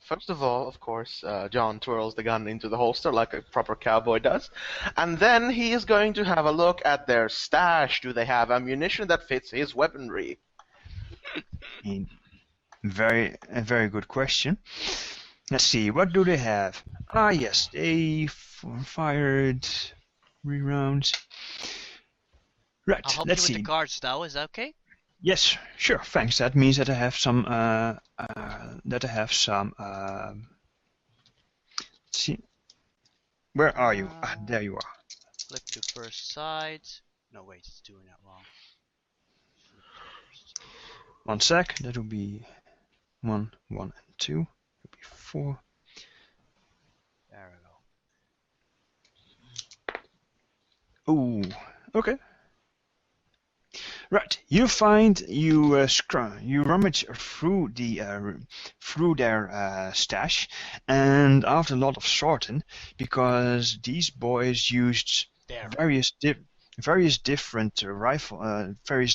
First of all, of course, John twirls the gun into the holster like a proper cowboy does, and then he is going to have a look at their stash. Do they have ammunition that fits his weaponry? A very good question. Let's see, what do they have? Ah, yes, they fired 3 rounds. Right, I'll help let's you see. with the cards now. Is that okay? Yes, sure. Thanks. That means that I have some. Let's see. Where are you? Ah, there you are. Flip to first side. No, wait, it's doing that wrong. Flip to first. 1 sec. That will be 1, 1, and 2. That will be 4. There we go. Ooh. Okay. Right, you find you rummage through their stash, and after a lot of sorting, because these boys used various different various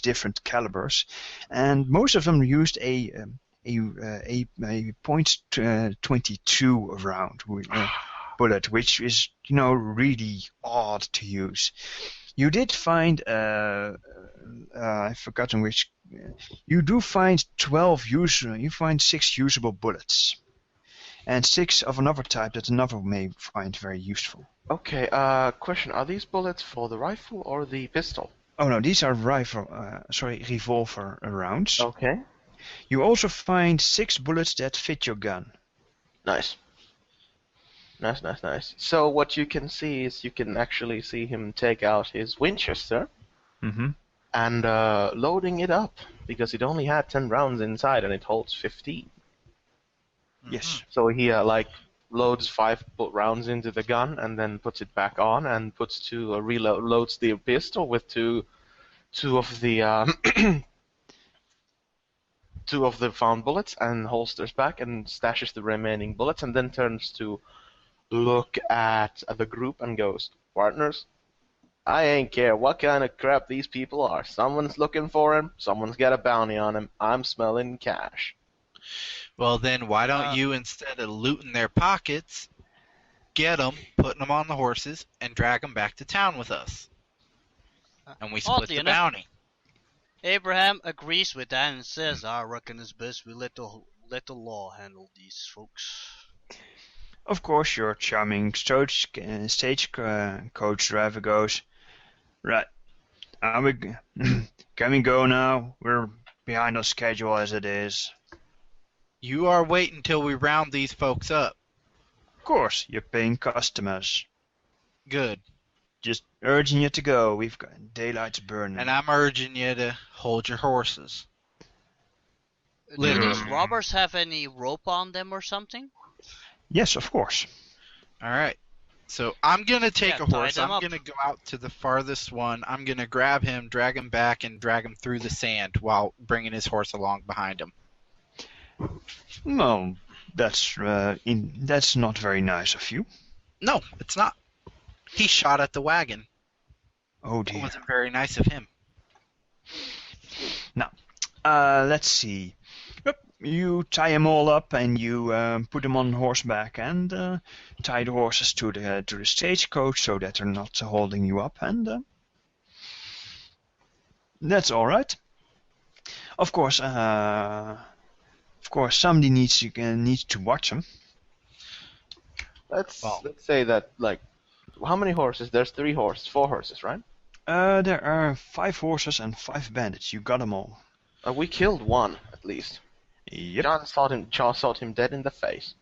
different calibers, and most of them used a .22 round bullet, which is really odd to use. You did find, I've forgotten which. You do find 12 usable. You find 6 usable bullets, and 6 of another type that another may find very useful. Okay. Question: are these bullets for the rifle or the pistol? Oh no, these are revolver rounds. Okay. You also find 6 bullets that fit your gun. Nice. Nice. So what you can see is you can actually see him take out his Winchester and loading it up, because it only had 10 rounds inside and it holds 15. Yes. So he loads 5 rounds into the gun and then puts it back on and reloads the pistol with two of the two of the found bullets and holsters back and stashes the remaining bullets, and then turns to look at the group and goes, "Partners, I ain't care what kind of crap these people are. Someone's looking for him. Someone's got a bounty on him. I'm smelling cash." Well, then why don't you, instead of looting their pockets, get them, putting them on the horses, and drag them back to town with us? And we split the bounty. Abraham agrees with that and says, "I reckon it's best we let the law handle these folks." Of course, your charming stagecoach driver goes, "Right, can we go now? We're behind on schedule as it is." You are waiting till we round these folks up. Of course, you're paying customers. Good. Just urging you to go. We've got daylight's burning. And I'm urging you to hold your horses. Do these robbers have any rope on them or something? Yes, of course. All right. So I'm going to take a horse. I'm up. going to go out to the farthest one. I'm going to grab him, drag him back, and drag him through the sand while bringing his horse along behind him. Well, that's not very nice of you. No, it's not. He shot at the wagon. Oh dear. It wasn't very nice of him. Now, let's see. Yep, you tie them all up and you put them on horseback and tie the horses to the stagecoach so that they're not holding you up, and that's all right. Of course, somebody needs to watch them. Let's say that, how many horses? There's 4 horses, right? There are 5 horses and 5 bandits. You got them all. We killed one, at least. Yep. John shot him dead in the face.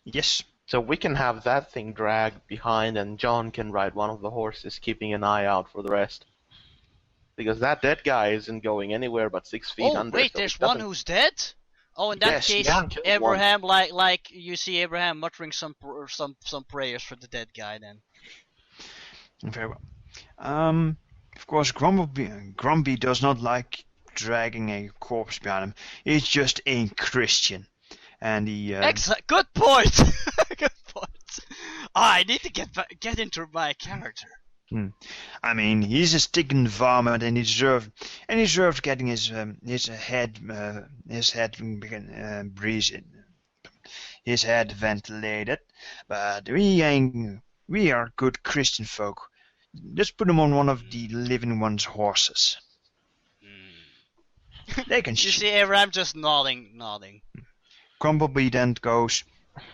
Yes. So we can have that thing dragged behind, and John can ride one of the horses, keeping an eye out for the rest. Because that dead guy isn't going anywhere but 6 feet under. Oh, wait, there's one who's dead? Oh, in that case, Abraham, like you see Abraham muttering some prayers for the dead guy then. Very well. Of course, Grumpy does not like dragging a corpse behind him. He just ain't Christian, and he. Excellent. Good point. Good point. I need to get into my character. I mean, he's a sticking varmint, and he deserved getting his head breezed his head ventilated. But we are good Christian folk. Just put him on one of the living one's horses. They can You see Abraham just nodding. Crumblebee then goes,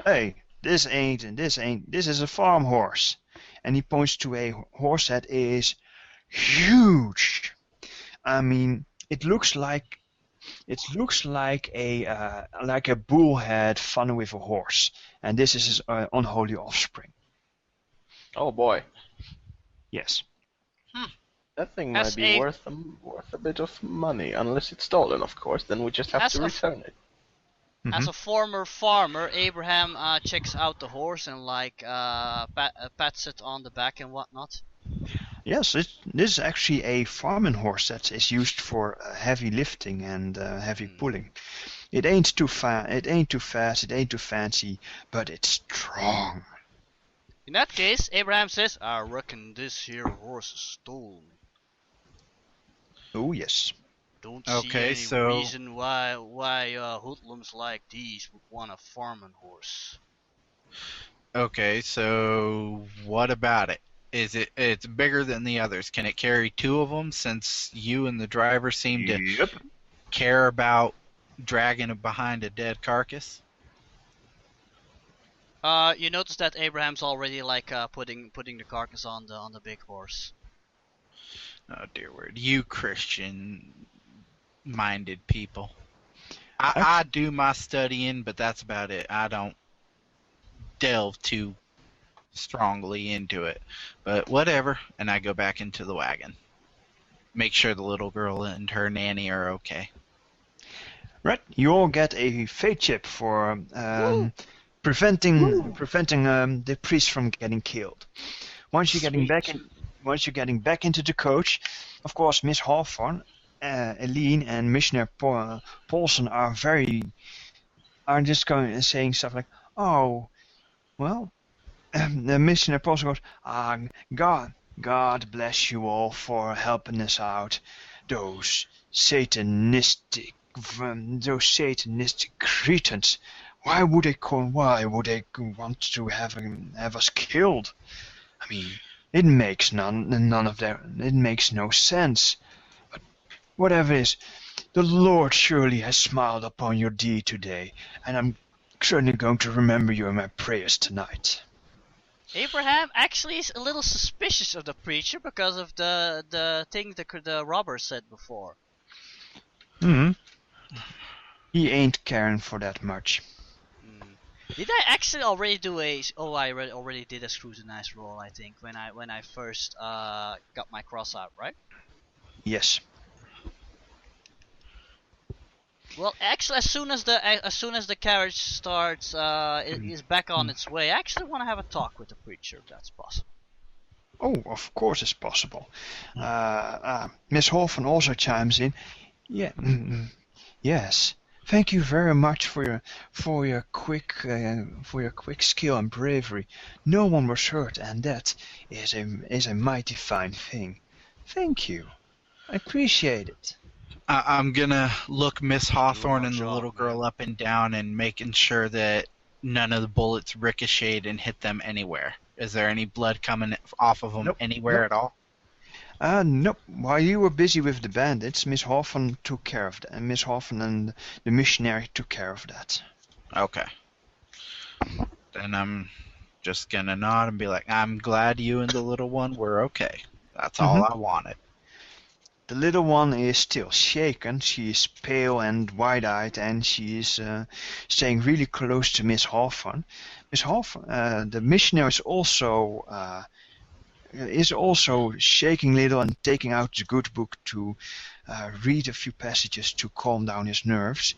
"Hey, this is a farm horse." And he points to a horse that is huge. I mean, it looks like a bullhead fun with a horse, and this is his unholy offspring. Oh boy. Yes. That thing might be worth a bit of money, unless it's stolen, of course. Then we just have to return it. As a former farmer, Abraham checks out the horse and pats it on the back and whatnot. Yes, this is actually a farming horse that is used for heavy lifting and heavy pulling. It ain't too fast, it ain't too fancy, but it's strong. In that case, Abraham says, "I reckon this here horse is stolen." Oh yes. Don't see any reason why hoodlums like these would want a farming horse. Okay, so what about it? It's bigger than the others? Can it carry two of them? Since you and the driver seem to care about dragging it behind a dead carcass. You notice that Abraham's already putting the carcass on the big horse. Oh dear word, you Christian-minded people. I do my studying, but that's about it. I don't delve too strongly into it, but whatever. And I go back into the wagon. Make sure the little girl and her nanny are okay. Right, you all get a fate chip for preventing the priest from getting killed. Once you're getting back into the coach, of course, Miss Hawthorne, Eileen, and Missionary Paulson are just going and saying stuff like, "Oh, well." The Missionary Paulson goes, God bless you all for helping us out. Those satanistic cretins. Why would they want to have us killed? I mean, it makes it makes no sense. But whatever it is, the Lord surely has smiled upon your deed today, and I'm certainly going to remember you in my prayers tonight. Abraham actually is a little suspicious of the preacher because of the thing the robber said before. He ain't caring for that much. Did I actually already do I already did a scrutinize roll, I think, when I first got my cross out, right? Yes. Well, actually, as soon as the carriage starts, it is back on its way. I actually want to have a talk with the preacher, if that's possible. Oh, of course it's possible. Miss Hawthorne also chimes in. Yeah, yes. Thank you very much for your quick skill and bravery. No one was hurt, and that is a mighty fine thing. Thank you. I appreciate it. I'm gonna look Miss Hawthorne and the little girl up and down and making sure that none of the bullets ricocheted and hit them anywhere. Is there any blood coming off of them anywhere at all? Nope. While you were busy with the bandits, Miss Hawthorne took care of that. And Miss Hawthorne and the missionary took care of that. Okay. Then I'm just gonna nod and be like, I'm glad you and the little one were okay. That's all I wanted. The little one is still shaken. She is pale and wide-eyed, and she is staying really close to Miss Hawthorne. Miss Hawthorne, the missionary is also shaking a little and taking out the good book to read a few passages to calm down his nerves.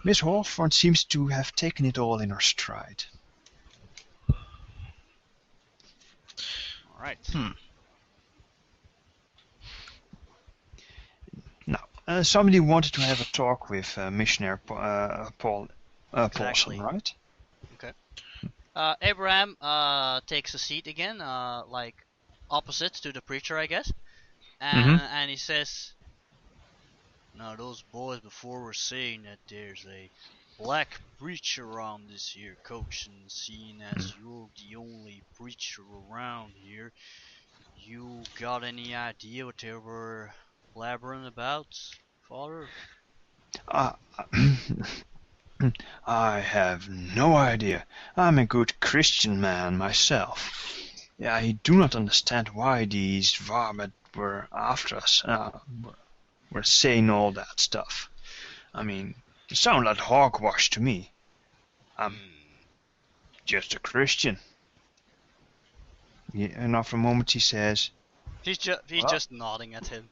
Miss Hawthorne seems to have taken it all in her stride. All right. Now, somebody wanted to have a talk with Missionary Paulson, right? Okay. Abraham takes a seat again, like opposite to the preacher, I guess, and he says, "Now those boys before were saying that there's a black preacher around this here, coach, and seeing as you're the only preacher around here, you got any idea what they were blabbering about, Father? Uh, I have no idea. I'm a good Christian man myself. I do not understand why these varmint were after us, were saying all that stuff. I mean, it sounds like hogwash to me. I'm just a Christian. Yeah, and after a moment he says, He's just nodding at him.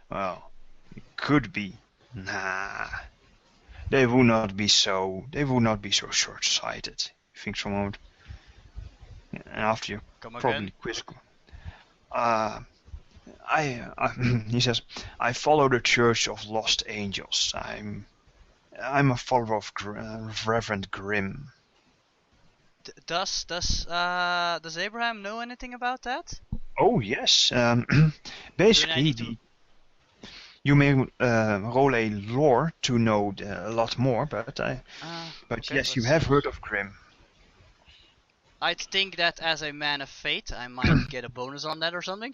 well, it could be. Nah. They would not be so short-sighted. He thinks for a moment. And after you Come probably again? quizzical. He says, I follow the Church of Lost Angels. I'm a follower of Reverend Grimm. Does Abraham know anything about that? Oh yes. Basically, you may roll a lore to know a lot more, but Okay, yes, you let's have see. heard of Grimm. I'd think that as a man of faith, I might get a bonus on that or something.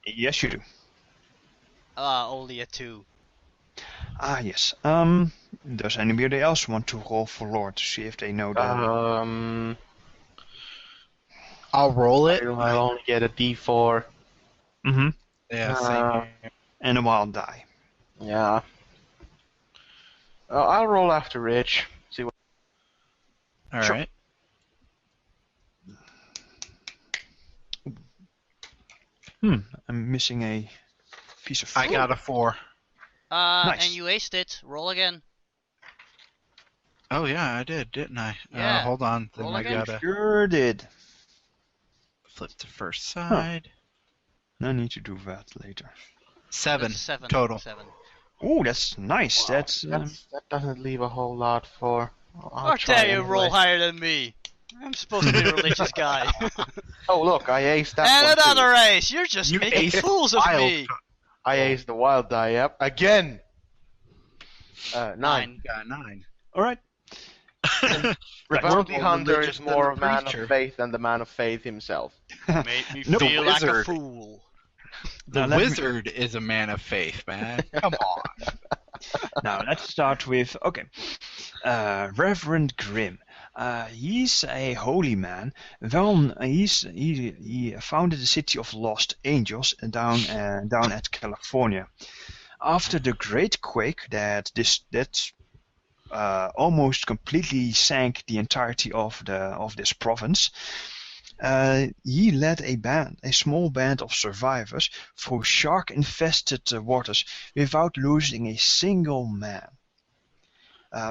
Yes, you do. Only a 2. Ah, yes. Does anybody else want to roll for lore to see if they know that? I'll roll it. I'll only get a D4. Mm-hmm. Yeah, same here. And a wild die. Yeah. I'll roll after Rich. See what. All Sure. right. I'm missing a piece of fruit. I got a 4. Nice. And you aced it. Roll again. Oh yeah, I did, didn't I? Yeah. Hold on. Then Roll I again. gotta Sure did. flip to first side. No need to do that later. 7 That's 7 total. 7. Oh, that's nice. Wow, That doesn't leave a whole lot for. I'll How try dare you anyway. roll higher than me? I'm supposed to be a religious guy. Oh look, I aced that And one too. another ace! You're just You making aced fools of wild. me! I aced the wild die, yep. Again! 9. Got 9. all right. The Right. bounty more hunter religious is than more the a man preacher. of faith than the man of faith himself. Made me No, feel like a wizard. fool. The Now, let me- wizard is a man of faith, man. Come on. Now let's start with Reverend Grimm. He's a holy man. Well, he founded the city of Lost Angels down at California. After the Great Quake that almost completely sank the entirety of this province, he led a small band of survivors through shark-infested waters without losing a single man.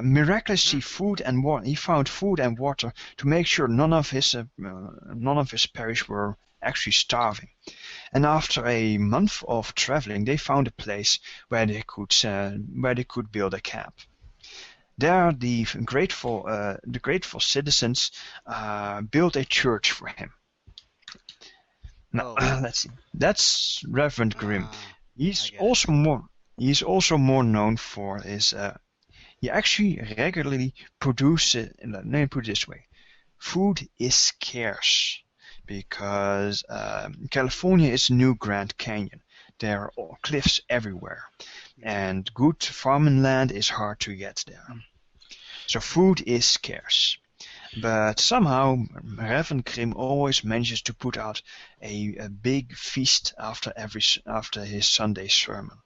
Miraculously, he found food and water to make sure none of his parish were actually starving. And after a month of traveling, they found a place where they could build a camp. There, the grateful citizens built a church for him. Now, let's see. That's Reverend Grimm. He's I get also more known for his. He actually regularly produces. Let me put it this way: food is scarce because California is a new Grand Canyon. There are cliffs everywhere, and good farming land is hard to get there. So food is scarce. But somehow Reverend Grimm always manages to put out a big feast after his Sunday sermon,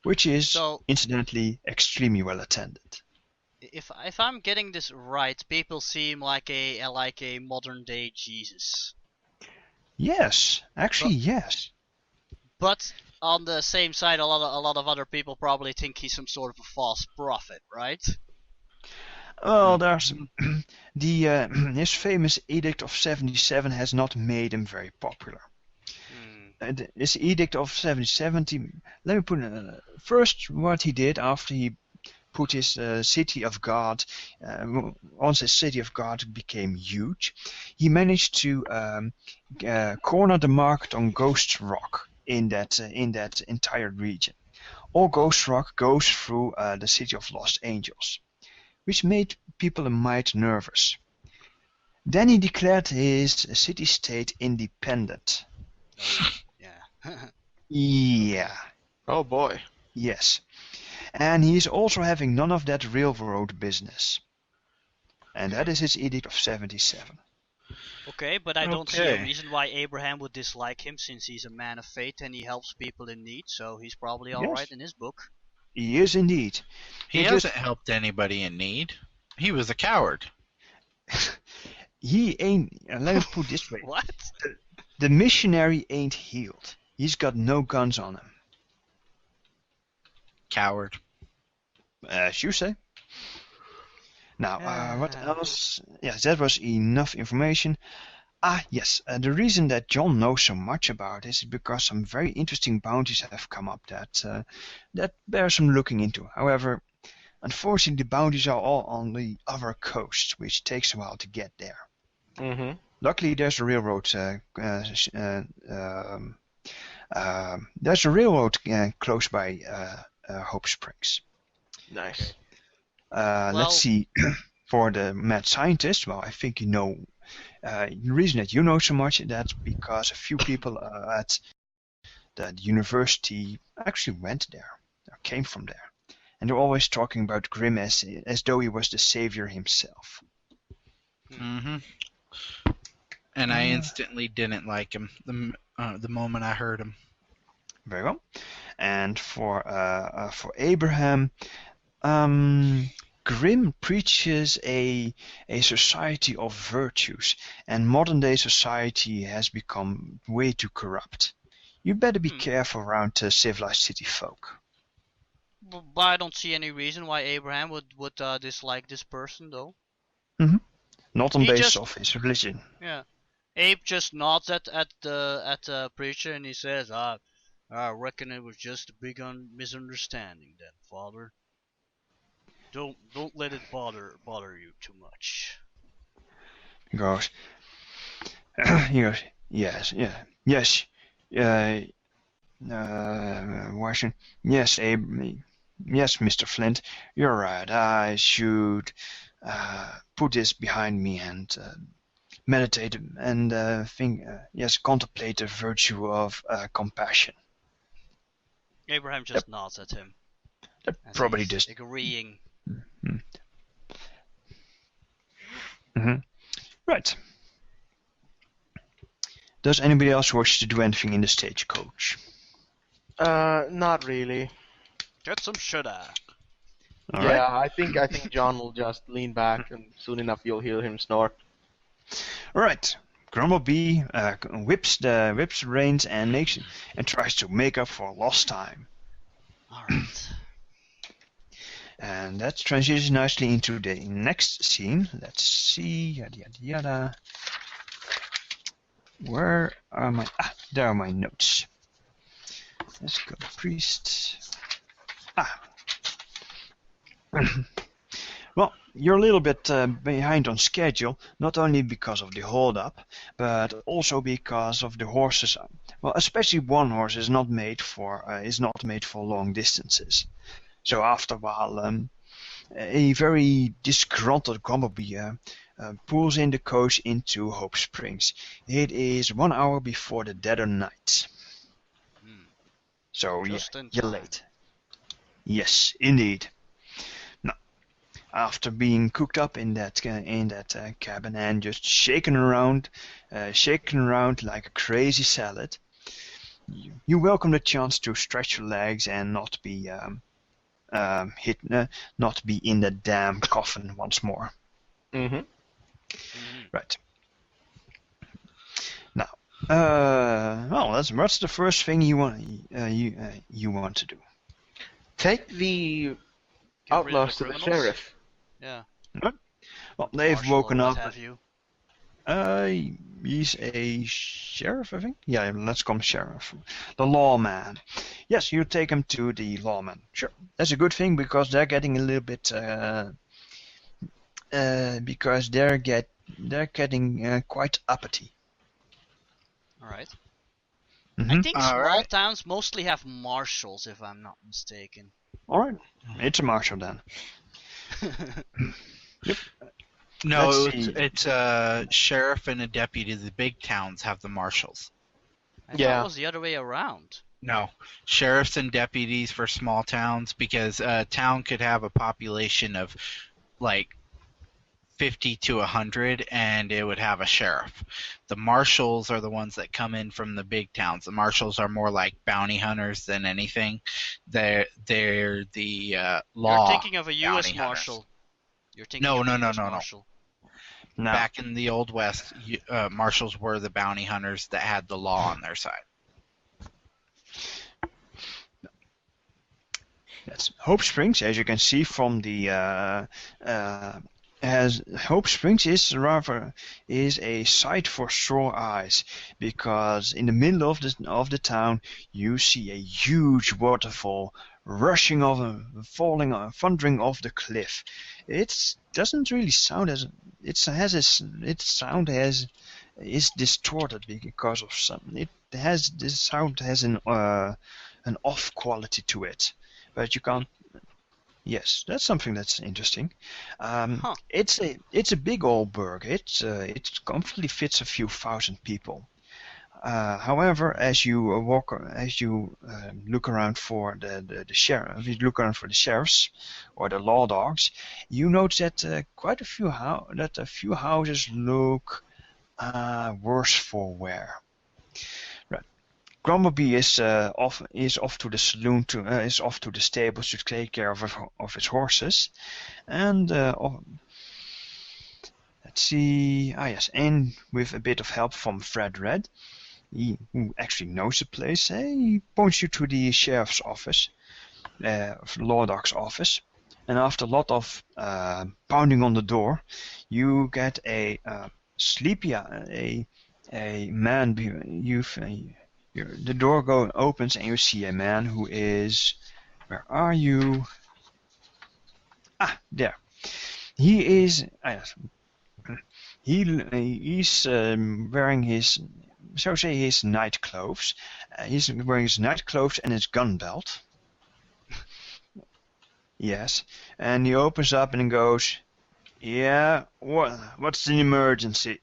which is So, incidentally extremely well attended. if I'm getting this right, people seem like a modern day Jesus. Yes, actually yes. But on the same side, a lot of other people probably think he's some sort of a false prophet, right? Well, there's his famous Edict of 77 has not made him very popular. This Edict of 77, let me put it first what he did after he put his city of God, once his city of God became huge, he managed to corner the market on ghost rock in that entire region. All ghost rock goes through the city of Lost Angels. which made people a mite nervous. Then he declared his city-state independent. Oh, yeah. Yeah, Oh boy. yes. And he is also having none of that railroad business. And that is his edict of 77. Okay, but I don't see a Okay. reason why Abraham would dislike him since he's a man of faith and he helps people in need, so he's probably alright Yes, in his book. he is indeed. He He hasn't just helped anybody in need. He was a coward. he ain't. Let me put it this way: What? the missionary ain't healed. He's got no guns on him, Coward. as you say. Now, what else? Yes, that was enough information. Yes, the reason that John knows so much about this is because some very interesting bounties have come up that bear some looking into. However, unfortunately, the bounties are all on the other coast, which takes a while to get there. Mm-hmm. Luckily, there's a railroad. There's a railroad close by Hope Springs. Nice. Well- Let's see. For the mad scientist, well, I think you know. The reason that you know so much that's because a few people at the university actually went there, or came from there, and they're always talking about Grimm as though he was the savior himself. Mm-hmm. And I instantly didn't like him the moment I heard him. Very well. And for Abraham, Grimm preaches a society of virtues, and modern day society has become way too corrupt. You better be careful around civilized city folk. But I don't see any reason why Abraham would dislike this person, though. Not on He basis just- of his religion. Yeah. Abe just nods at the preacher and he says, I reckon it was just a big misunderstanding then, Father. Don't let it bother you too much. He goes, yes, Washington, yes, Abe, yes, Mr. Flint, you're right. I should put this behind me and meditate and think, yes, contemplate the virtue of compassion. Abraham just nods at him. That as probably he's does. agreeing. Right. Does anybody else wish to do anything in the stagecoach? Not really. Get some shoulda. All Yeah, right. I think John will just lean back, and soon enough you'll hear him snort. All right. Grumblebee whips the reins and tries to make up for lost time. Alright. And that transitions nicely into the next scene. Let's see. Yada yada yada. Where are my? There are my notes. Let's go, priest. Well, you're a little bit behind on schedule, not only because of the hold-up, but also because of the horses. Well, especially one horse is not made for long distances. So after a while, a very disgruntled Grumblebee pulls in the coach into Hope Springs. It is 1 hour before the dead of night. So Just in you're time. late. Yes, indeed. Now, after being cooked up in that cabin and just shaken around like a crazy salad, you welcome the chance to stretch your legs and not be not be in the damn coffin once more. Mm-hmm. Right. Now, well, what's the first thing you want to do? Take the Get rid of outlaws the to the criminals? sheriff. Yeah. Well, they've Marshal or woken what up. have you. He's a sheriff, I think. Yeah, let's call him sheriff. The lawman. Yes, you take him to the lawman. Sure, that's a good thing because they're getting a little bit. Because they're getting quite uppity. Alright. Mhm. I think small Alright. towns mostly have marshals, if I'm not mistaken. All right, it's a marshal then. No, Let's it's see. it's a sheriff and a deputy. The big towns have the marshals. I thought Yeah. it was the other way around. No, sheriffs and deputies for small towns because a town could have a population of like 50 to 100 and it would have a sheriff. The marshals are the ones that come in from the big towns. The marshals are more like bounty hunters than anything. They're the law. You're thinking of a U.S. bounty hunters. Marshal. You're thinking No, of no, a no, U.S. no, no. Marshal. Now, Back in the Old West, marshals were the bounty hunters that had the law on their side. that's Hope Springs, as you can see from the as Hope Springs is a sight for sore eyes, because in the middle of the town you see a huge waterfall rushing over, thundering off the cliff. It doesn't really sound as its sound is distorted because of this sound has an off quality to it, but you can't. Yes, that's something that's interesting. Huh. It's a big old burg. It comfortably fits a few thousand people. However, as you look around for the sheriff, if you look around for the sheriffs or the law dogs, you notice that quite a few houses look worse for wear. Right. Grumblebee is off to the saloon is off to the stables to take care of his horses, and let's see. Ah yes, and with a bit of help from Fred Red, who actually knows the place, he points you to the sheriff's office, law dog's office, and after a lot of pounding on the door, you get a sleepy a man. The door opens and you see a man who is. Where are you? Ah, there. He is. Yes. He's wearing his, so say, his night clothes. He's wearing his night clothes and his gun belt. Yes, and he opens up and goes, "Yeah, what's an emergency?"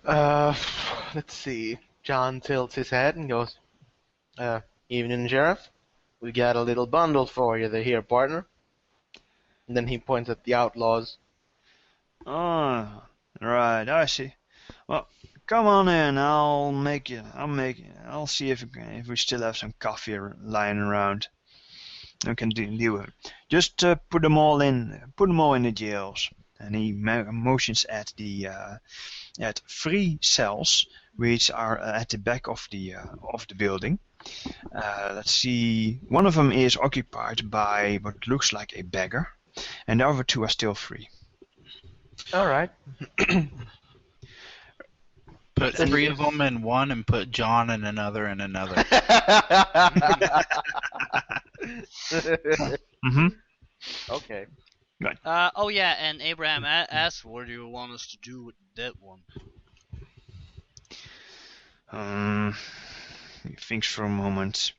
Let's see. John tilts his head and goes, "Evening, Sheriff. We got a little bundle for you here, partner." And then he points at the outlaws. Oh, right, I see. Well, come on in. I'll see if we still have some coffee lying around. I can deal with it. Just put them all in the jails. And he motions at at 3 cells, which are at the back of the building. Let's see. One of them is occupied by what looks like a beggar, and the other 2 are still free. All right. Put 3 of them in one and put John in another and another. Mm-hmm. Okay. Oh yeah, and Abraham asked, "What do you want us to do with that one?" He thinks for a moment.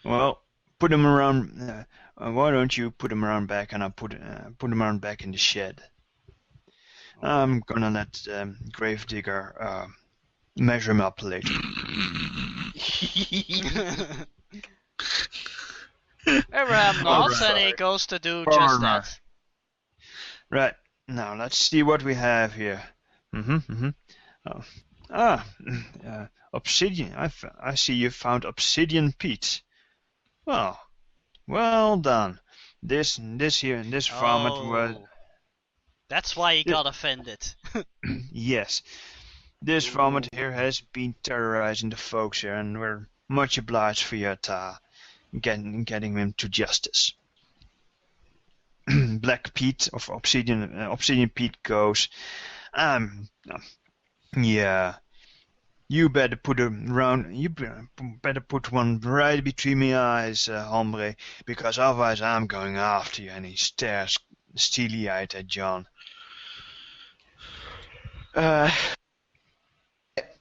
Well, put them around. Why don't you put them around back, and I'll put them around back in the shed. I'm gonna let Gravedigger measure him up later. Abraham nods and he goes to do just that. Right, now let's see what we have here. Obsidian. I see you found obsidian peat. Well done. This varmint was. That's why he got offended. Yes, this varmint here has been terrorizing the folks here, and we're much obliged for your getting him to justice. Black Pete of Obsidian Pete goes, yeah, you better put one right between my eyes, hombre, because otherwise I'm going after you. And he stares steely-eyed at John.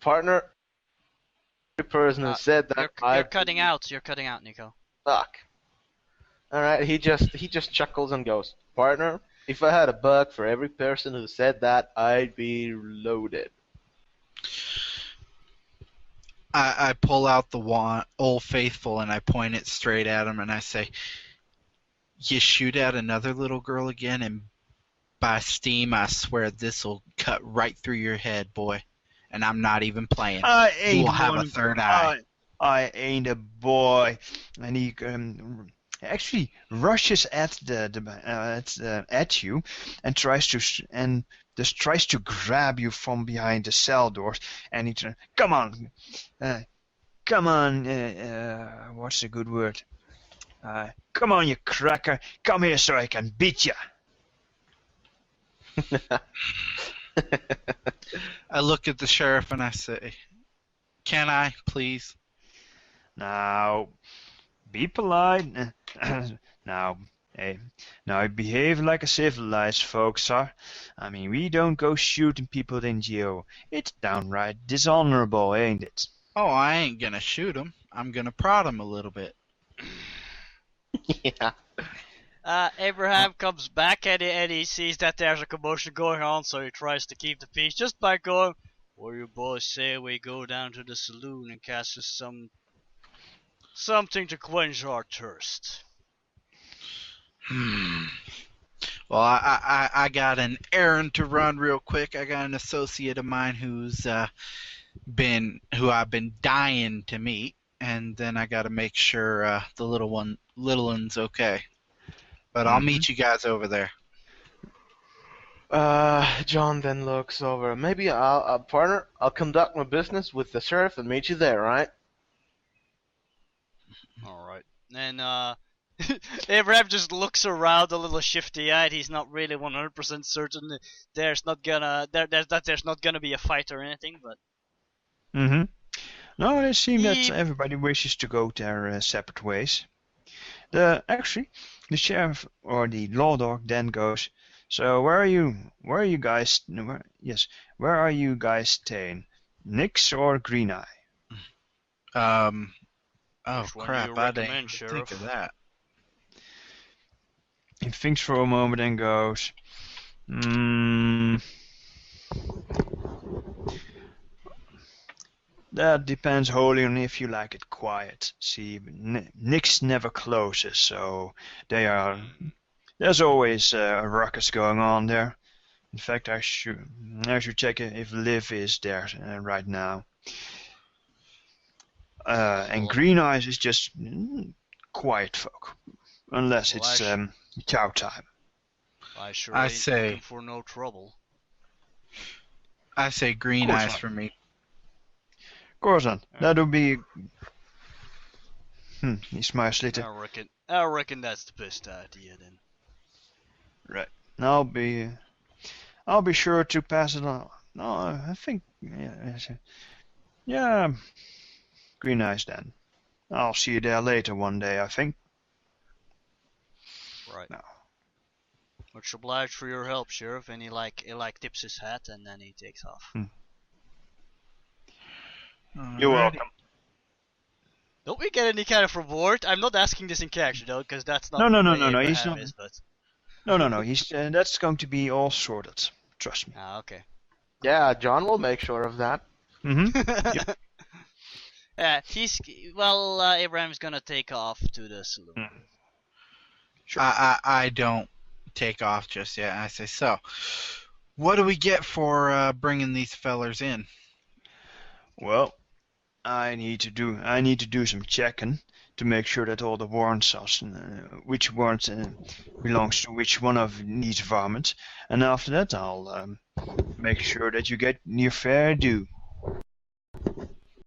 Partner, the person who said that. You're cutting out. You're cutting out, Nico. Fuck. All right. He just chuckles and goes, partner. If I had a buck for every person who said that, I'd be loaded. I pull out the wand, Old Faithful, and I point it straight at him, and I say, "You shoot at another little girl again, and by steam, I swear this'll cut right through your head, boy. And I'm not even playing. I You will ain't have a one. third eye." I ain't a boy. And he actually rushes at at you and tries to grab you from behind the cell doors. And he come on, come on. What's a good word? Come on, you cracker. Come here so I can beat you. I look at the sheriff and I say, "Can I, please?" Now, be polite. Now, hey, now behave like a civilized folks are. I mean, we don't go shooting people in jail. It's downright dishonorable, ain't it? Oh, I ain't gonna shoot him. I'm gonna prod him a little bit. Yeah. Abraham comes back and he sees that there's a commotion going on, so he tries to keep the peace just by going, "What do you boys say we go down to the saloon and catch us something to quench our thirst?" Well, I got an errand to run real quick. I got an associate of mine who I've been dying to meet, and then I got to make sure the little one's okay. But I'll meet you guys over there. John then looks over. Maybe partner, I'll conduct my business with the sheriff and meet you there, right? Alright. And Abraham just looks around a little shifty-eyed. He's not really 100% certain there's not gonna be a fight or anything, but Mm-hmm. No, it seems that He- everybody wishes to go their separate ways. Actually, the sheriff or the law dog then goes, "So where are you guys? Where are you guys staying? Nix or Green Eye?" Oh Which one do crap! you I didn't recommend, even think Sheriff? of that. He thinks for a moment and goes, "That depends wholly on if you like it quiet. See, Nix never closes, so there's always a ruckus going on there. In fact, I should check if Liv is there right now. And Green Eyes is just quiet folk, unless Well, it's chow time." I sure I ain't say- looking for no trouble. I say green Of course eyes not. for me. Of course not. That would be. He smiles a little. I reckon that's the best idea then. Right. I'll be sure to pass it on. No, I think yeah. Green Eyes then. I'll see you there later one day, I think. Right. No. Much obliged for your help, Sheriff. And he tips his hat and then he takes off. You're Alrighty. welcome. Don't we get any kind of reward? I'm not asking this in character though, because that's not No, the way he's Abraham not. is, but... No. He's that's going to be all sorted. Trust me. Ah, okay. Yeah, John will make sure of that. Mm-hmm. Yeah, Abraham's gonna take off to the saloon. Sure. I don't take off just yet. I say, "So, what do we get for bringing these fellers in?" Well, I need to do some checking to make sure that all the warrants are, which warrant belongs to which one of these varmints, and after that I'll make sure that you get your fair due.